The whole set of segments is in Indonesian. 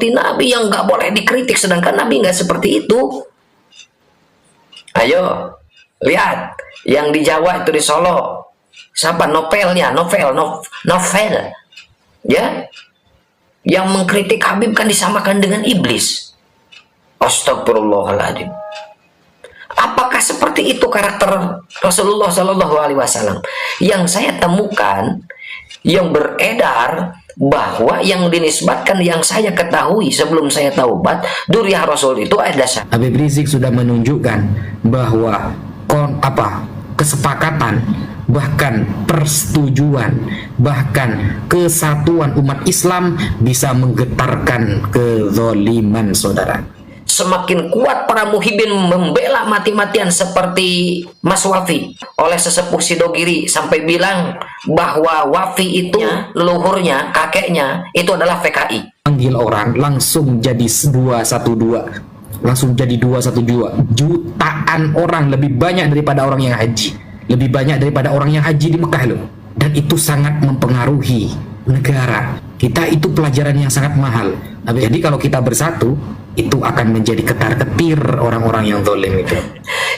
seperti Nabi yang nggak boleh dikritik, sedangkan Nabi nggak seperti itu. Ayo lihat yang di Jawa itu, di Solo, siapa novelnya, novel ya, yang mengkritik Habib kan disamakan dengan iblis. Astagfirullahaladzim. Apakah seperti itu karakter Rasulullah Shallallahu Alaihi Wasallam? Yang saya temukan, yang beredar, bahwa yang dinisbatkan, yang saya ketahui sebelum saya taubat, Duriah Rasul itu ada. Habib Rizik sudah menunjukkan bahwa kesepakatan, bahkan persetujuan, bahkan kesatuan umat Islam bisa menggetarkan kezaliman, saudara. Semakin kuat para muhibin membela mati-matian seperti Mas Wafi, oleh sesepuh Sidogiri sampai bilang bahwa Wafi itu leluhurnya, kakeknya itu adalah PKI. Panggil orang langsung jadi 212, langsung jadi 212, jutaan orang, lebih banyak daripada orang yang haji, lebih banyak daripada orang yang haji di Mekah loh. Dan itu sangat mempengaruhi negara kita, itu pelajaran yang sangat mahal. Jadi kalau kita bersatu, itu akan menjadi ketar-ketir orang-orang yang zalim itu.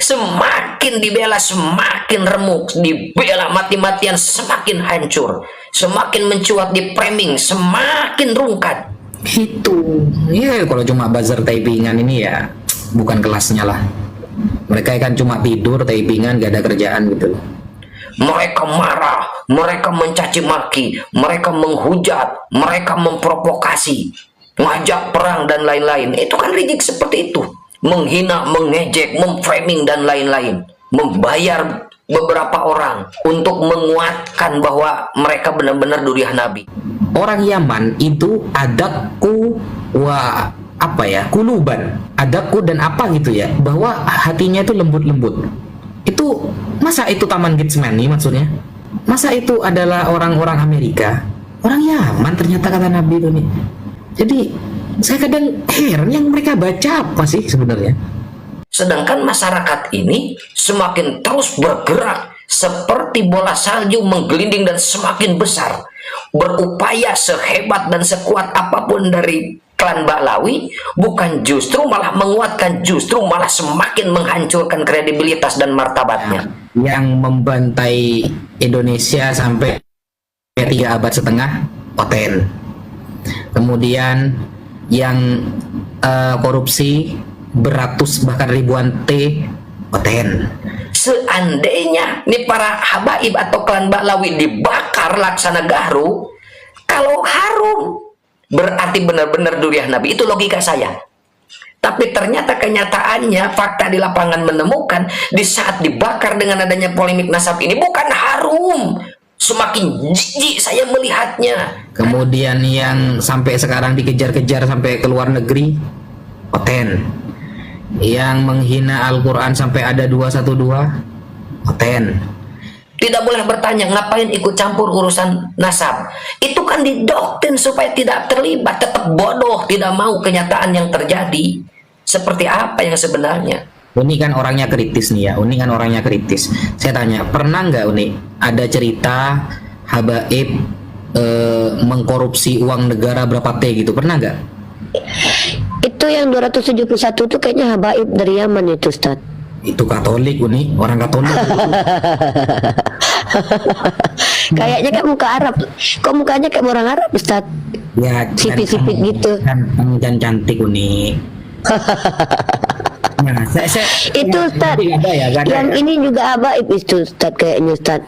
Semakin dibela semakin remuk, dibela mati-matian semakin hancur, semakin mencuat di framing semakin rungkat. Itu ya, kalau cuma buzzer typingan ini ya bukan kelasnya lah. Mereka kan cuma tidur typingan, gak ada kerjaan gitu. Mereka marah, mereka mencaci maki, mereka menghujat, mereka memprovokasi, ngajak perang dan lain-lain. Itu kan Rizik seperti itu, menghina, mengejek, memframing dan lain-lain, membayar beberapa orang untuk menguatkan bahwa mereka benar-benar duriah Nabi. Orang Yaman itu adaku kuluban, adaku dan apa gitu ya, bahwa hatinya itu lembut-lembut. Itu masa itu Taman Getsmani maksudnya? Masa itu adalah orang-orang Amerika? Orang Yaman ternyata, kata Nabi itu nih. Jadi saya kadang heran, yang mereka baca apa sih sebenarnya? Sedangkan masyarakat ini semakin terus bergerak seperti bola salju menggelinding dan semakin besar, berupaya sehebat dan sekuat apapun dari klan Ba'lawi, bukan justru malah menguatkan, justru malah semakin menghancurkan kredibilitas dan martabatnya. Yang membantai Indonesia sampai 3 abad setengah, Oten. Kemudian yang korupsi beratus bahkan ribuan T, Oten. Seandainya nih para habaib atau klan Ba'lawi dibakar laksana garu, kalau harum berarti benar-benar duriah Nabi. Itu logika saya. Tapi ternyata kenyataannya, fakta di lapangan menemukan, di saat dibakar dengan adanya polemik nasab ini, bukan harum, semakin jijik saya melihatnya. Kemudian yang sampai sekarang dikejar-kejar sampai ke luar negeri, Oten. Yang menghina Al-Quran sampai ada 212, Oten. Tidak boleh bertanya, ngapain ikut campur urusan nasab? Itu kan didoktrin supaya tidak terlibat, tetap bodoh, tidak mau kenyataan yang terjadi. Seperti apa yang sebenarnya? Uni kan orangnya kritis nih ya, Uni kan orangnya kritis. Saya tanya, pernah nggak Uni ada cerita habaib mengkorupsi uang negara berapa T gitu, pernah nggak? Itu yang 271 itu kayaknya habaib dari Yaman itu, Ustaz. Itu Katolik, Uni, orang Katolik. Kayaknya kayak muka Arab. Kok mukanya kayak orang Arab, Ustaz? Ya, sipit-sipit gitu. Dan cantik, Uni. Nah, itu Ustaz. Yang ini juga habaib itu, Ustaz, kayaknya, Ustaz.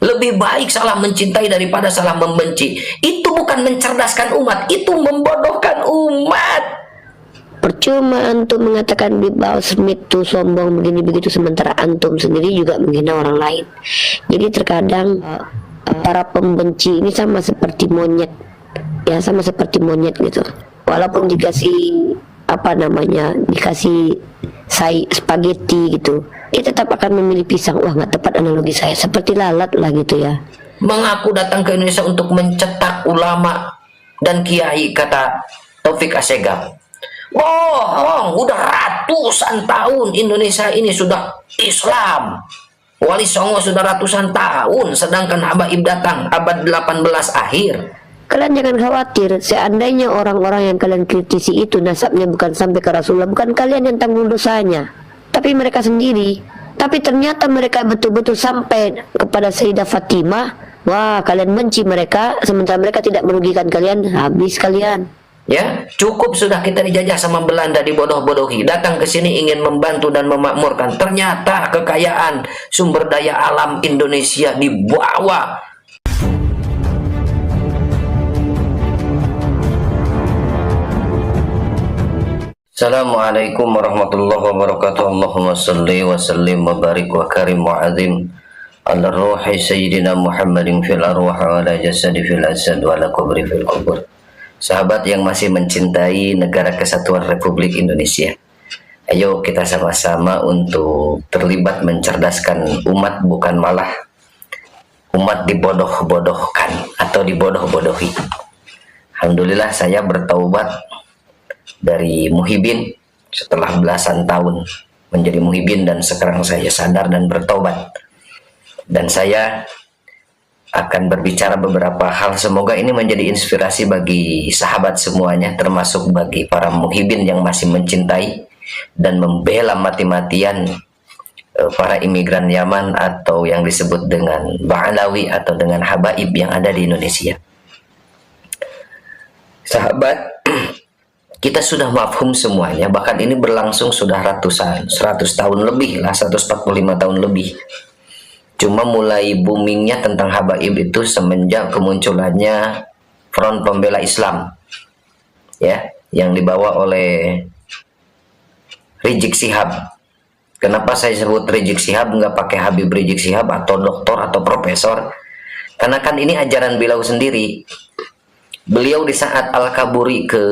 Lebih baik salah mencintai daripada salah membenci. Itu bukan mencerdaskan umat, itu membodohkan umat. Percuma antum mengatakan di bawah Smith tuh sombong begini begitu, sementara antum sendiri juga menghina orang lain. Jadi terkadang para pembenci ini sama seperti monyet, ya, sama seperti monyet gitu. Walaupun dikasih dikasih spaghetti gitu, dia tetap akan memilih pisang. Wah, nggak tepat analogi saya, seperti lalat lah gitu ya. Mengaku datang ke Indonesia untuk mencetak ulama dan kiai, kata Taufik Assegaf. Bohong, udah ratusan tahun Indonesia ini sudah Islam. Wali Songo sudah ratusan tahun, sedangkan habaib datang abad 18 akhir. Kalian jangan khawatir, seandainya orang-orang yang kalian kritisi itu nasabnya bukan sampai ke Rasulullah, bukan kalian yang tanggung dosanya, tapi mereka sendiri. Tapi ternyata mereka betul-betul sampai kepada Sayyidah Fatimah. Wah, kalian benci mereka, sementara mereka tidak merugikan kalian, habis kalian. Ya, cukup sudah kita dijajah sama Belanda, dibodoh-bodohi. Datang ke sini ingin membantu dan memakmurkan. Ternyata kekayaan sumber daya alam Indonesia dibawa. Assalamualaikum warahmatullahi wabarakatuh. Allahumma salli wa sallim wa barik wa karim wa azim ala ruhi sayyidina Muhammadin fil arwah wa ala jasadi fil asad wa ala kubri fil kubur. Sahabat yang masih mencintai Negara Kesatuan Republik Indonesia, ayo kita sama-sama untuk terlibat mencerdaskan umat, bukan malah umat dibodoh-bodohkan atau dibodoh-bodohi. Alhamdulillah saya bertaubat dari muhibin setelah belasan tahun menjadi muhibin, dan sekarang saya sadar dan bertobat, dan saya akan berbicara beberapa hal. Semoga ini menjadi inspirasi bagi sahabat semuanya, termasuk bagi para muhibin yang masih mencintai dan membela mati-matian para imigran Yaman atau yang disebut dengan Ba'alawi atau dengan habaib yang ada di Indonesia. Sahabat, kita sudah mafhum semuanya, bahkan ini berlangsung sudah 100 tahun lebih lah, 145 tahun lebih. Cuma mulai boomingnya tentang habaib itu semenjak kemunculannya Front Pembela Islam, ya, yang dibawa oleh Rizik Syihab. Kenapa saya sebut Rizik Syihab, nggak pakai Habib Rizik Syihab atau doktor atau profesor? Karena kan ini ajaran beliau sendiri. Beliau di saat Al-Kaburi ke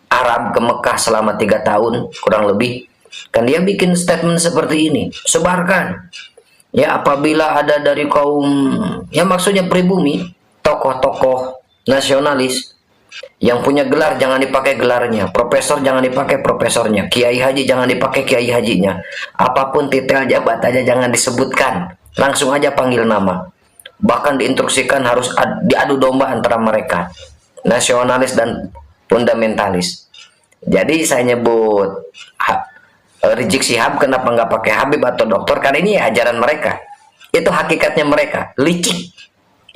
Arab, ke Mekah selama 3 tahun kurang lebih, kan dia bikin statement seperti ini, sebarkan ya, apabila ada dari kaum, ya maksudnya pribumi, tokoh-tokoh nasionalis yang punya gelar jangan dipakai gelarnya, profesor jangan dipakai profesornya, kiai haji jangan dipakai kiai hajinya, apapun titel jabatannya jangan disebutkan, langsung aja panggil nama. Bahkan diinstruksikan harus diadu domba antara mereka, nasionalis dan fundamentalis. Jadi saya nyebut Rizik Syihab kenapa nggak pakai Habib atau dokter, karena ini ajaran mereka, itu hakikatnya mereka licik,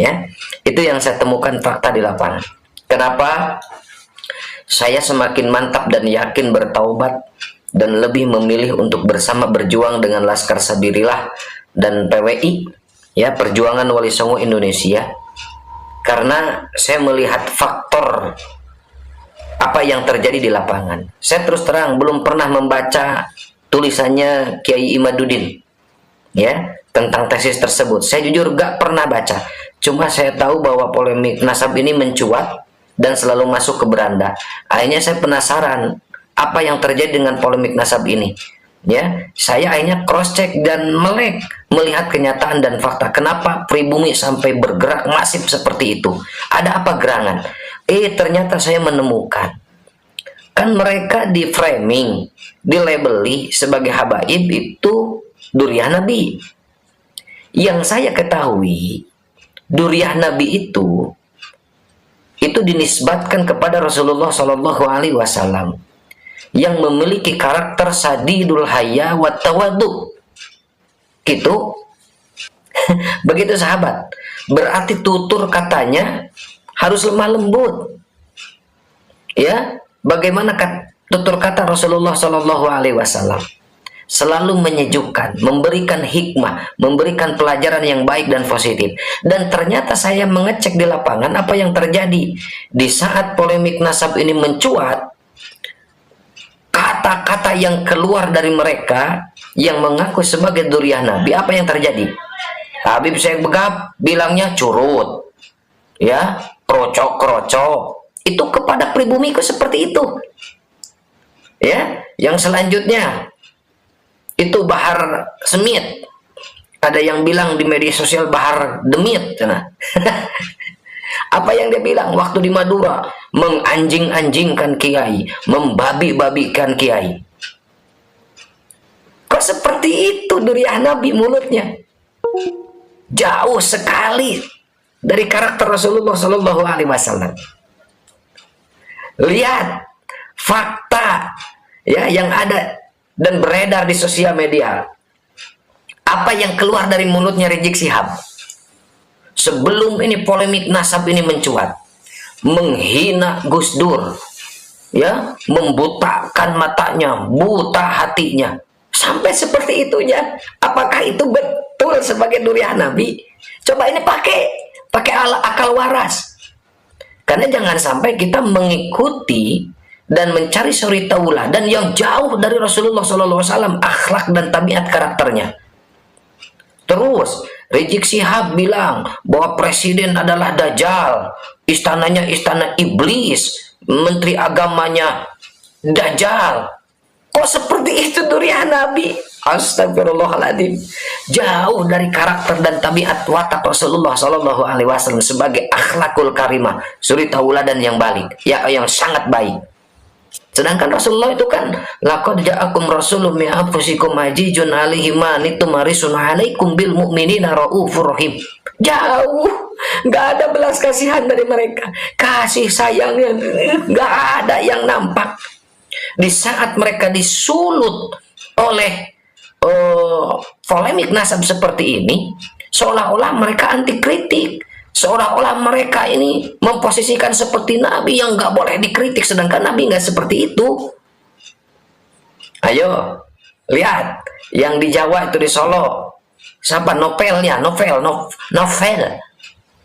ya. Itu yang saya temukan fakta di lapangan. Kenapa saya semakin mantap dan yakin bertaubat dan lebih memilih untuk bersama berjuang dengan Laskar Sabirillah dan PWI, ya, Perjuangan Wali Songo Indonesia, karena saya melihat faktor apa yang terjadi di lapangan. Saya terus terang belum pernah membaca tulisannya Kiai Imaduddin, ya, tentang tesis tersebut. Saya jujur gak pernah baca. Cuma saya tahu bahwa polemik nasab ini mencuat dan selalu masuk ke beranda. Akhirnya saya penasaran apa yang terjadi dengan polemik nasab ini. Ya, saya akhirnya cross check dan melek melihat kenyataan dan fakta. Kenapa pribumi sampai bergerak masif seperti itu? Ada apa gerangan? Ternyata saya menemukan, kan mereka di framing, dilabeli sebagai habaib itu duriah Nabi. Yang saya ketahui, duriah Nabi itu dinisbatkan kepada Rasulullah Shallallahu Alaihi Wasallam yang memiliki karakter sadidul haya wa tawadu. Gitu. Begitu sahabat. Berarti tutur katanya harus lemah lembut, ya. Bagaimana tutur kata Rasulullah Shallallahu Alaihi Wasallam? Selalu menyejukkan, memberikan hikmah, memberikan pelajaran yang baik dan positif. Dan ternyata saya mengecek di lapangan apa yang terjadi di saat polemik nasab ini mencuat. Kata-kata yang keluar dari mereka yang mengaku sebagai duriah Nabi, apa yang terjadi? Habib Syekh Begab bilangnya curut, ya, krocok-krocok. Itu kepada pribumiku seperti itu, ya. Yang selanjutnya itu Bahar Semit, ada yang bilang di media sosial Bahar Demit, nah. Apa yang dia bilang waktu di Madura, menganjing-anjingkan kiai, membabi-babikan kiai. Kok seperti itu duriah Nabi mulutnya? Jauh sekali dari karakter Rasulullah Shallallahu Alaihi Wasallam. Lihat fakta ya yang ada dan beredar di sosial media. Apa yang keluar dari mulutnya Rizik Syihab sebelum ini polemik nasab ini mencuat, menghina Gus Dur, ya, membutakan matanya, buta hatinya, sampai seperti itunya. Apakah itu betul sebagai durian Nabi? Coba ini pakai akal waras. Karena jangan sampai kita mengikuti dan mencari suri tauladan yang jauh dari Rasulullah SAW, akhlak dan tabiat karakternya. Terus Rizik Syihab bilang bahwa presiden adalah Dajjal, istananya istana iblis, menteri agamanya Dajjal. Kok seperti itu durian Nabi? Astagfirullahaladzim. Jauh dari karakter dan tabiat watak Rasulullah Sallallahu Alaihi Wasallam sebagai akhlakul karimah, suri tauladan yang balik, ya, yang sangat baik. Sedangkan Rasulullah itu kan, laqad ja'akum rasulun min anfusikum azizun 'alaihi ma anittum harisun 'alaikum bil mu'minina raufur rahim. Jauh, nggak ada belas kasihan dari mereka. Kasih sayangnya nggak ada yang nampak. Di saat mereka disulut oleh polemik nasab seperti ini, seolah-olah mereka anti kritik, seolah-olah mereka ini memposisikan seperti Nabi yang nggak boleh dikritik, sedangkan Nabi nggak seperti itu. Ayo lihat yang di Jawa itu, di Solo, siapa novelnya, novel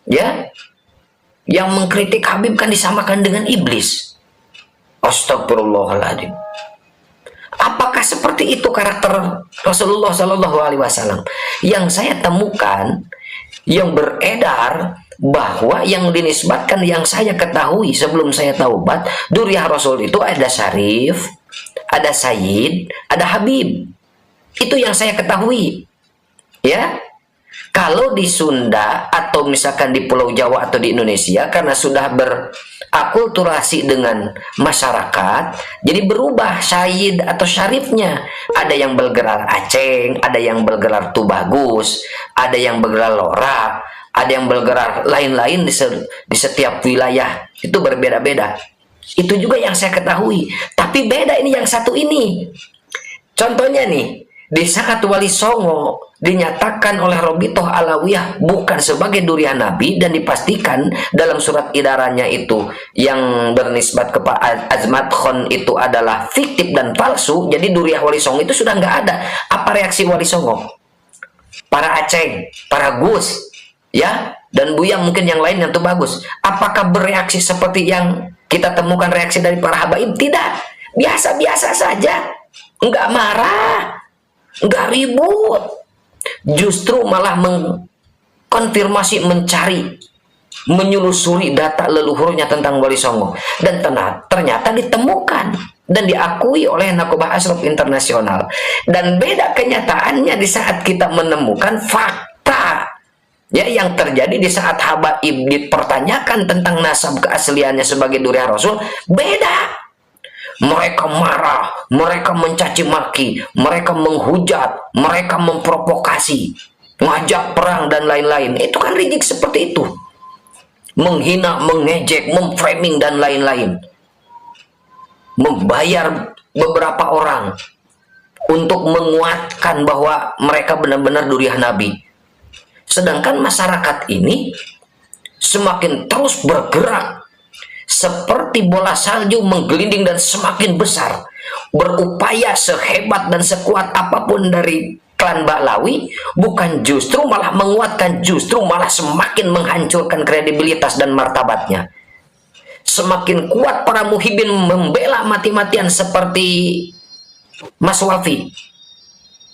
ya, yang mengkritik Habib kan disamakan dengan iblis. Astagfirullahaladzim. Apakah seperti itu karakter Rasulullah Shallallahu Alaihi Wasallam? Yang saya temukan, yang beredar, bahwa yang dinisbatkan, yang saya ketahui sebelum saya taubat, Duriah Rasul itu ada Syarif, ada Sayyid, ada Habib. Itu yang saya ketahui. Ya, kalau di Sunda atau misalkan di Pulau Jawa atau di Indonesia, karena sudah berakulturasi dengan masyarakat, jadi berubah Sayyid atau Syarifnya. Ada yang bergelar Aceh, ada yang bergelar Tubagus, ada yang bergelar Lora, ada yang bergerak lain-lain di setiap wilayah. Itu berbeda-beda. Itu juga yang saya ketahui. Tapi beda ini yang satu ini. Contohnya nih, di saat Wali Songo dinyatakan oleh Robitoh Alawiyah bukan sebagai durian Nabi, dan dipastikan dalam surat idarannya itu yang bernisbat kepada Azmat Khon itu adalah fiktif dan palsu, jadi durian Wali Songo itu sudah nggak ada. Apa reaksi Wali Songo? Para Aceh, para Gus, ya, dan Buyang, mungkin yang lain yang tuh bagus. Apakah bereaksi seperti yang kita temukan reaksi dari para habaib? Tidak, biasa-biasa saja, nggak marah, nggak ribut, justru malah mengkonfirmasi, mencari, menyelusuri data leluhurnya tentang Wali Songo, dan ternyata ditemukan dan diakui oleh Nakobah Ashraf Internasional. Dan beda kenyataannya di saat kita menemukan fakta, ya, yang terjadi di saat habaib dipertanyakan tentang nasab keasliannya sebagai durian Rasul. Beda. Mereka marah, mereka mencaci maki, mereka menghujat, mereka memprovokasi, ngajak perang dan lain-lain. Itu kan Rizik seperti itu, menghina, mengejek, memframing dan lain-lain, membayar beberapa orang untuk menguatkan bahwa mereka benar-benar durian Nabi. Sedangkan masyarakat ini semakin terus bergerak seperti bola salju menggelinding dan semakin besar, berupaya sehebat dan sekuat apapun dari klan Ba'lawi, bukan justru malah menguatkan, justru malah semakin menghancurkan kredibilitas dan martabatnya. Semakin kuat para muhibin membela mati-matian seperti Mas Wafi,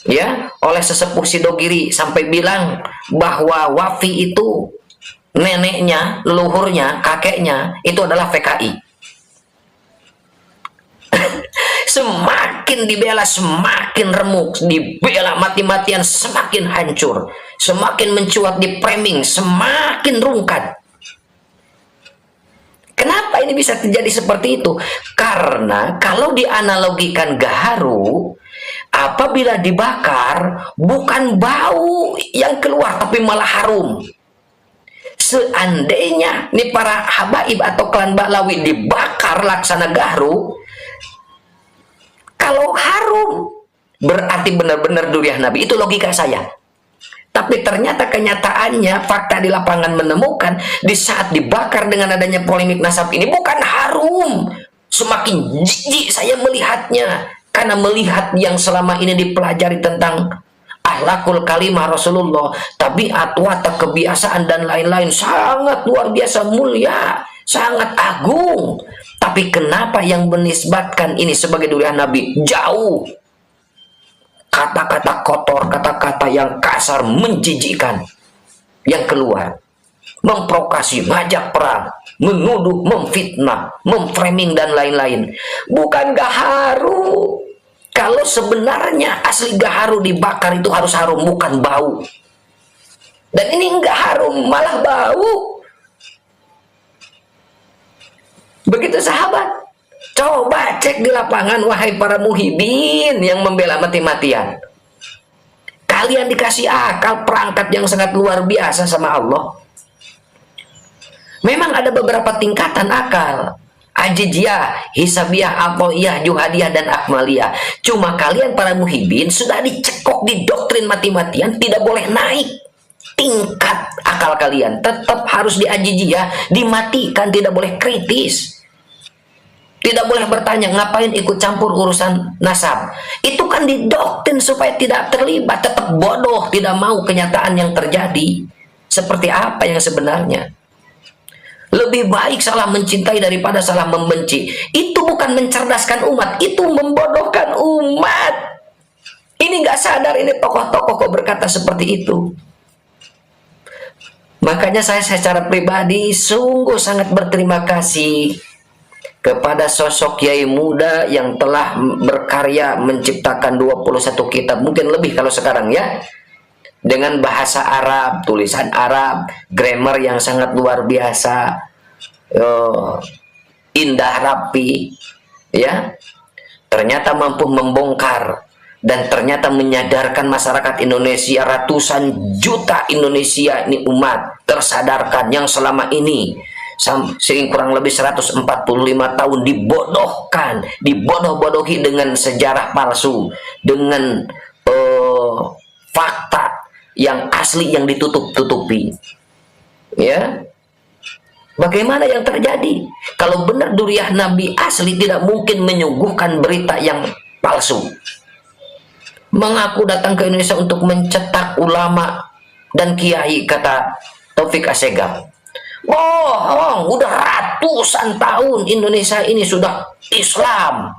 ya, oleh sesepuh Sidogiri sampai bilang bahwa Wafi itu neneknya, leluhurnya, kakeknya itu adalah PKI. Semakin dibela semakin remuk, dibela mati-matian semakin hancur, semakin mencuat di framing semakin rungkat. Kenapa ini bisa terjadi seperti itu? Karena kalau dianalogikan gaharu, apabila dibakar bukan bau yang keluar tapi malah harum. seandainya nih para habaib atau klan Ba'lawi dibakar laksana Gahru, kalau harum berarti benar-benar duriah Nabi. Itu logika saya. Tapi ternyata kenyataannya, fakta di lapangan menemukan di saat dibakar dengan adanya polemik nasab ini bukan harum. Semakin jijik saya melihatnya, karena melihat yang selama ini dipelajari tentang akhlakul kalimah Rasulullah, tabiat, watak, kebiasaan dan lain-lain sangat luar biasa mulia, sangat agung. Tapi kenapa yang menisbatkan ini sebagai durian Nabi? Jauh. Kata-kata kotor, kata-kata yang kasar, menjijikkan yang keluar, memprovokasi, ngajak perang, menuduh, memfitnah, memframing dan lain-lain. Bukan gaharu. Kalau sebenarnya asli gaharu dibakar itu harus harum, bukan bau. Dan ini enggak harum, malah bau. Begitu sahabat. Coba cek di lapangan, wahai para muhibin yang membela mati-matian. Kalian dikasih akal perangkat yang sangat luar biasa sama Allah. Memang ada beberapa tingkatan akal. Ajijiyah, hisabiyah, atoiyah, juhadiyah, dan akmaliyah. Cuma kalian para muhibin sudah dicekok di doktrin mati-matian, tidak boleh naik tingkat akal kalian. Tetap harus di ajijiyah, dimatikan, tidak boleh kritis. Tidak boleh bertanya, ngapain ikut campur urusan nasab? Itu kan didoktrin supaya tidak terlibat, tetap bodoh, tidak mau kenyataan yang terjadi. Seperti apa yang sebenarnya? Lebih baik salah mencintai daripada salah membenci. Itu bukan mencerdaskan umat, itu membodohkan umat. Ini nggak sadar, ini tokoh-tokoh kok berkata seperti itu. Makanya saya secara pribadi sungguh sangat berterima kasih kepada sosok kiai muda yang telah berkarya menciptakan 21 kitab, mungkin lebih kalau sekarang ya, dengan bahasa Arab, tulisan Arab, grammar yang sangat luar biasa, indah, rapi, ya. Ternyata mampu membongkar dan ternyata menyadarkan masyarakat Indonesia, ratusan juta Indonesia ini umat tersadarkan yang selama ini kurang lebih 145 tahun dibodohkan, dibodoh-bodohi dengan sejarah palsu, dengan fakta yang asli yang ditutup-tutupi. Ya, bagaimana yang terjadi? Kalau benar duriah Nabi asli, tidak mungkin menyuguhkan berita yang palsu. Mengaku datang ke Indonesia untuk mencetak ulama dan kiai, kata Taufik Assegaf. Bohong, udah ratusan tahun Indonesia ini sudah Islam.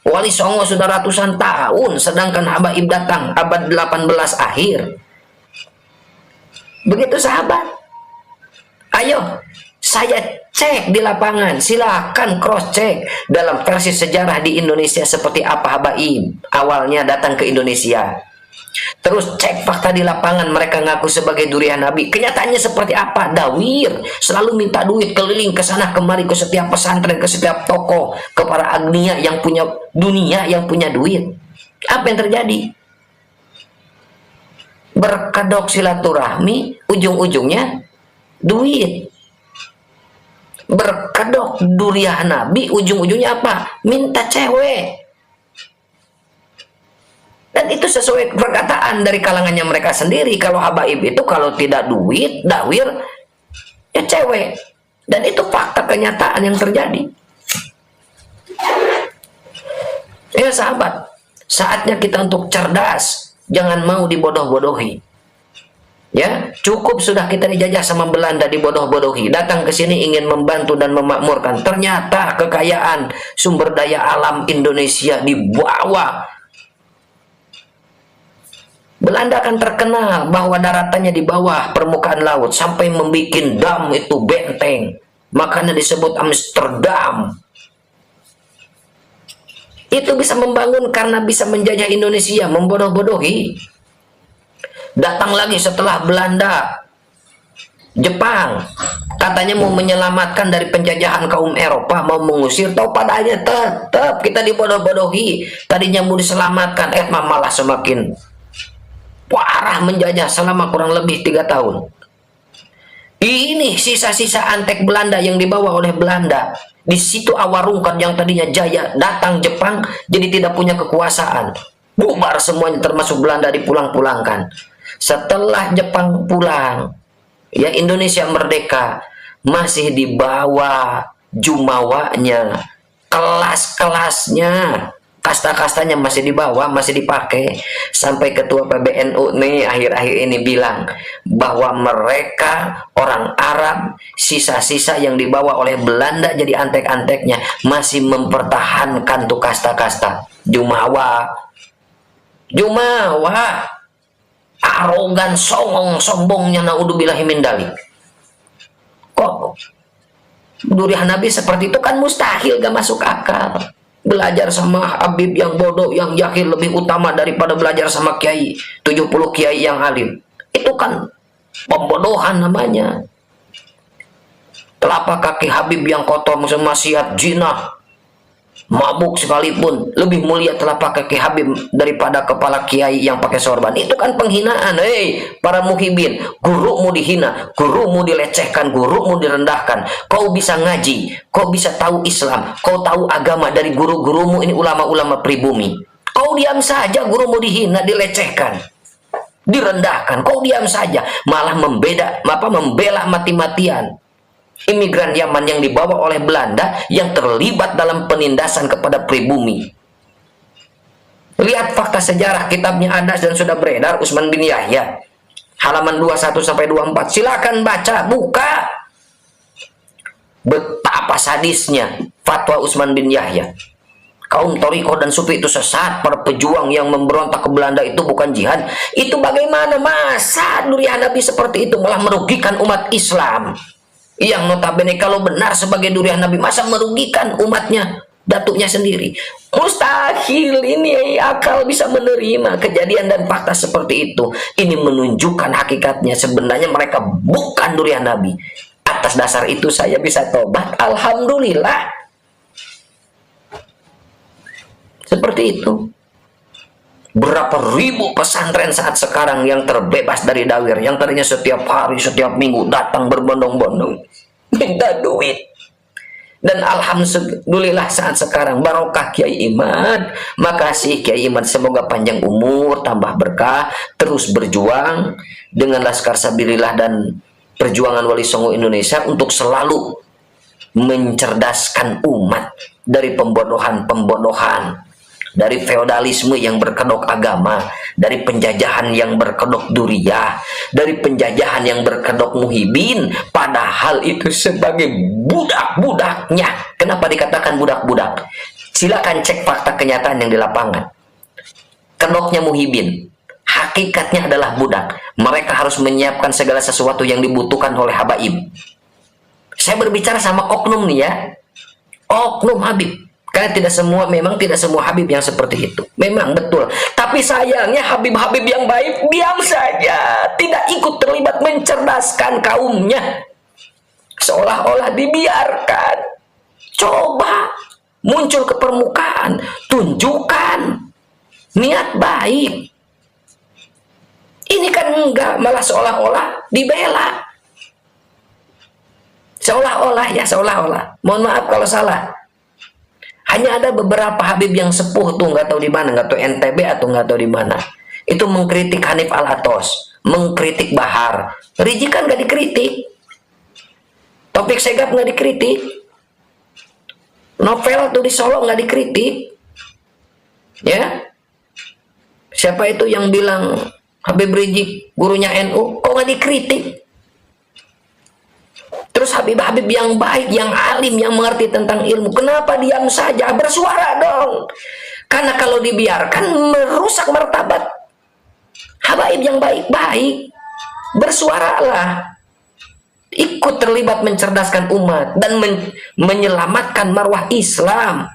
Wali Songo sudah ratusan tahun, sedangkan habaib datang abad 18 akhir. Begitu sahabat. Ayo, saya cek di lapangan, silakan cross check dalam versi sejarah di Indonesia seperti apa habaib awalnya datang ke Indonesia. Terus cek fakta di lapangan, mereka ngaku sebagai duriah Nabi. Kenyataannya seperti apa? Dawir, selalu minta duit, keliling ke sana kemari, ke setiap pesantren, ke setiap toko, ke para agnia yang punya dunia, yang punya duit. Apa yang terjadi? Berkedok silaturahmi, ujung-ujungnya duit. Berkedok duriah Nabi, ujung-ujungnya apa? Minta cewek. Dan itu sesuai perkataan dari kalangannya mereka sendiri. Kalau habaib itu kalau tidak duit, dawir, ya cewek. Dan itu fakta kenyataan yang terjadi. Ya sahabat, saatnya kita untuk cerdas. Jangan mau dibodoh-bodohi. Ya, cukup sudah kita dijajah sama Belanda, dibodoh-bodohi. Datang ke sini ingin membantu dan memakmurkan. Ternyata kekayaan sumber daya alam Indonesia dibawa. Belanda akan terkenal bahwa daratannya di bawah permukaan laut sampai membuat dam itu benteng. Makanya disebut Amsterdam. Itu bisa membangun karena bisa menjajah Indonesia, membodoh-bodohi. Datang lagi setelah Belanda, Jepang, katanya mau menyelamatkan dari penjajahan kaum Eropa, mau mengusir, tahu padanya tetap kita dibodoh-bodohi. Tadinya mau diselamatkan, malah semakin parah menjajah selama kurang lebih 3 tahun. Ini sisa-sisa antek Belanda yang dibawa oleh Belanda. Di situ Awarungkot yang tadinya jaya datang Jepang jadi tidak punya kekuasaan. Bubar semuanya termasuk Belanda dipulang-pulangkan. Setelah Jepang pulang, ya Indonesia merdeka, masih dibawa jumawanya, kelas-kelasnya, kasta-kastanya masih dibawa, masih dipakai. Sampai ketua PBNU nih akhir-akhir ini bilang bahwa mereka orang Arab, sisa-sisa yang dibawa oleh Belanda jadi antek-anteknya masih mempertahankan tuh kasta-kasta. Jumawa arogan, songong, sombongnya, naudzubillahi min dzalik. Kok durian Nabi seperti itu? Kan mustahil, gak masuk akal. Belajar sama Habib yang bodoh, yang jahil lebih utama daripada belajar sama kiai 70 kiai yang alim. Itu kan pembodohan namanya. Telapak kaki Habib yang kotor, maksiat, zina, mabuk sekalipun lebih mulia telapak kaki Habib daripada kepala kiai yang pakai sorban. Itu kan penghinaan. Hei para muhibin, gurumu dihina, gurumu dilecehkan, gurumu direndahkan. Kau bisa ngaji, kau bisa tahu Islam, kau tahu agama dari guru-gurumu ini, ulama-ulama pribumi. Kau diam saja, gurumu dihina, dilecehkan, direndahkan. Kau diam saja, malah membela mati-matian imigran Yaman yang dibawa oleh Belanda yang terlibat dalam penindasan kepada pribumi. Lihat fakta sejarah, kitabnya ada dan sudah beredar, Utsman bin Yahya, halaman 21 sampai 24. Silakan baca, buka. Betapa sadisnya fatwa Utsman bin Yahya. Kaum Toriko dan Sufi itu sesat, para pejuang yang memberontak ke Belanda itu bukan jihad. Itu bagaimana? Masa durian Nabi seperti itu malah merugikan umat Islam? Yang notabene kalau benar sebagai durian Nabi, masa merugikan umatnya, datuknya sendiri? Mustahil. Ini akal bisa menerima kejadian dan fakta seperti itu. Ini menunjukkan hakikatnya sebenarnya mereka bukan durian Nabi. Atas dasar itu saya bisa tobat, alhamdulillah. Seperti itu. Berapa ribu pesantren saat sekarang yang terbebas dari dawir, yang tadinya setiap hari, setiap minggu datang berbondong-bondong minta duit. Dan alhamdulillah saat sekarang barokah Kiai Imad. Makasih Kiai Imad, semoga panjang umur, tambah berkah, terus berjuang dengan Laskar Sabilillah dan perjuangan Wali Songo Indonesia untuk selalu mencerdaskan umat dari pembodohan-pembodohan, dari feodalisme yang berkedok agama, dari penjajahan yang berkedok duriyah, dari penjajahan yang berkedok muhibin, padahal itu sebagai budak-budaknya. Kenapa dikatakan budak-budak? Silakan cek fakta kenyataan yang di lapangan. Kedoknya muhibin, hakikatnya adalah budak. Mereka harus menyiapkan segala sesuatu yang dibutuhkan oleh habaib. Saya berbicara sama oknum nih ya, oknum Habib. Karena memang tidak semua Habib yang seperti itu. Memang betul. Tapi sayangnya Habib-Habib yang baik diam saja, tidak ikut terlibat mencerdaskan kaumnya. Seolah-olah dibiarkan. Coba muncul ke permukaan, tunjukkan niat baik. Ini kan enggak, malah seolah-olah dibela. Seolah-olah ya, seolah-olah. Mohon maaf kalau salah. Hanya ada beberapa Habib yang sepuh tuh, nggak tahu di mana, nggak tahu NTB atau nggak tahu di mana. Itu mengkritik Hanif Al-Atos, mengkritik Bahar. Riji kan nggak dikritik. Taufik Segaf nggak dikritik. Novel tuh di Solo nggak dikritik. Ya, siapa itu yang bilang Habib Rizik gurunya NU? Kok nggak dikritik? Terus Habib-Habib yang baik, yang alim, yang mengerti tentang ilmu, kenapa diam saja? Bersuara dong. Karena kalau dibiarkan merusak martabat habaib yang baik-baik. Bersuaralah. Ikut terlibat mencerdaskan umat dan menyelamatkan marwah Islam.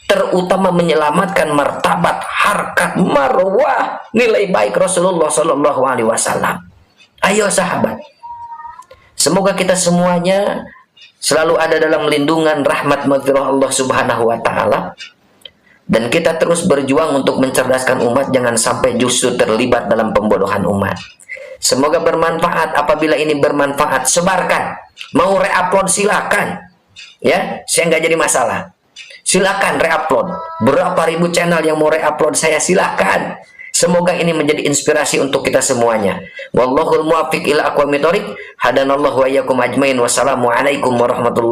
Terutama menyelamatkan martabat, harkat, marwah, nilai baik Rasulullah SAW. Ayo sahabat. Semoga kita semuanya selalu ada dalam lindungan rahmat maghfirah Allah Subhanahu wa taala, dan kita terus berjuang untuk mencerdaskan umat, jangan sampai justru terlibat dalam pembodohan umat. Semoga bermanfaat. Apabila ini bermanfaat, sebarkan. Mau reupload silakan. Ya, saya nggak jadi masalah. Silakan reupload. Berapa ribu channel yang mau reupload saya, silakan. Semoga ini menjadi inspirasi untuk kita semuanya. Wallahul muwaffiq ila aqwamit thoriq. Hadanallahu wa iyyakum ajmain. Wassalamualaikum warahmatullahi